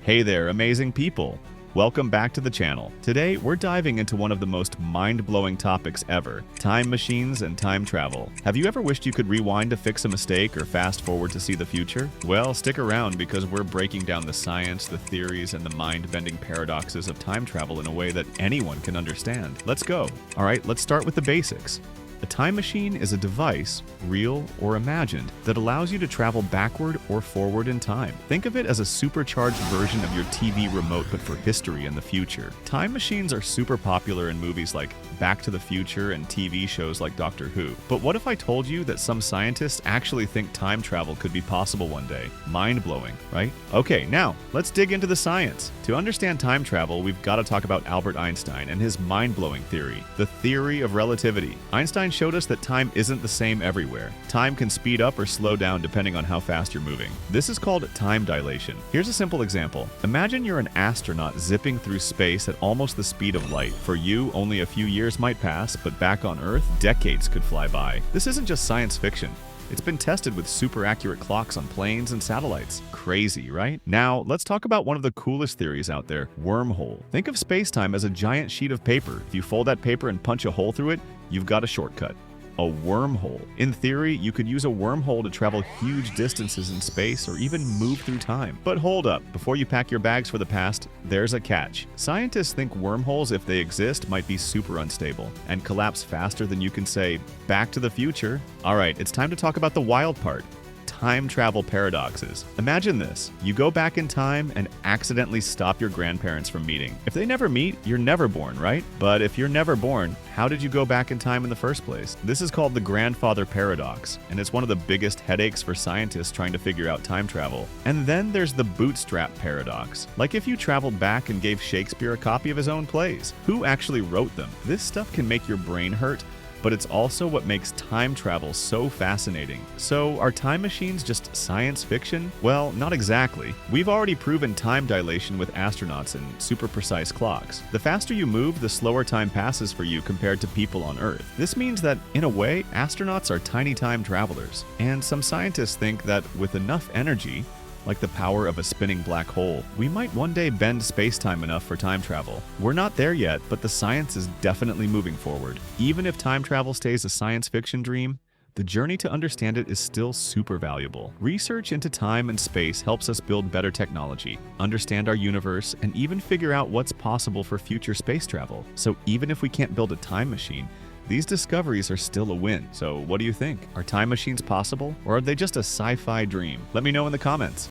Hey there, amazing people! Welcome back to the channel. Today, we're diving into one of the most mind-blowing topics ever, time machines and time travel. Have you ever wished you could rewind to fix a mistake or fast forward to see the future? Well, stick around because we're breaking down the science, the theories, and the mind-bending paradoxes of time travel in a way that anyone can understand. Let's go! Alright, let's start with the basics. A time machine is a device, real or imagined, that allows you to travel backward or forward in time. Think of it as a supercharged version of your TV remote but for history and the future. Time machines are super popular in movies like Back to the Future and TV shows like Doctor Who. But what if I told you that some scientists actually think time travel could be possible one day? Mind-blowing, right? Okay, now, let's dig into the science. To understand time travel, we've got to talk about Albert Einstein and his mind-blowing theory, the theory of relativity. Einstein showed us that time isn't the same everywhere. Time can speed up or slow down depending on how fast you're moving. This is called time dilation. Here's a simple example. Imagine you're an astronaut zipping through space at almost the speed of light. For you, only a few years might pass, but back on Earth, decades could fly by. This isn't just science fiction. It's been tested with super accurate clocks on planes and satellites. Crazy, right? Now, let's talk about one of the coolest theories out there, wormhole. Think of space-time as a giant sheet of paper. If you fold that paper and punch a hole through it, you've got a shortcut. A wormhole. In theory, you could use a wormhole to travel huge distances in space or even move through time. But hold up, before you pack your bags for the past, there's a catch. Scientists think wormholes, if they exist, might be super unstable and collapse faster than you can say, Back to the Future. Alright, it's time to talk about the wild part. Time travel paradoxes. Imagine this. You go back in time and accidentally stop your grandparents from meeting. If they never meet, you're never born, right? But if you're never born, how did you go back in time in the first place? This is called the grandfather paradox, and it's one of the biggest headaches for scientists trying to figure out time travel. And then there's the bootstrap paradox. Like if you traveled back and gave Shakespeare a copy of his own plays. Who actually wrote them? This stuff can make your brain hurt, but it's also what makes time travel so fascinating. So, are time machines just science fiction? Well, not exactly. We've already proven time dilation with astronauts and super precise clocks. The faster you move, the slower time passes for you compared to people on Earth. This means that, in a way, astronauts are tiny time travelers. And some scientists think that with enough energy, like the power of a spinning black hole, we might one day bend space-time enough for time travel. We're not there yet, but the science is definitely moving forward. Even if time travel stays a science fiction dream, the journey to understand it is still super valuable. Research into time and space helps us build better technology, understand our universe, and even figure out what's possible for future space travel. So even if we can't build a time machine, these discoveries are still a win. So what do you think? Are time machines possible, or are they just a sci-fi dream? Let me know in the comments.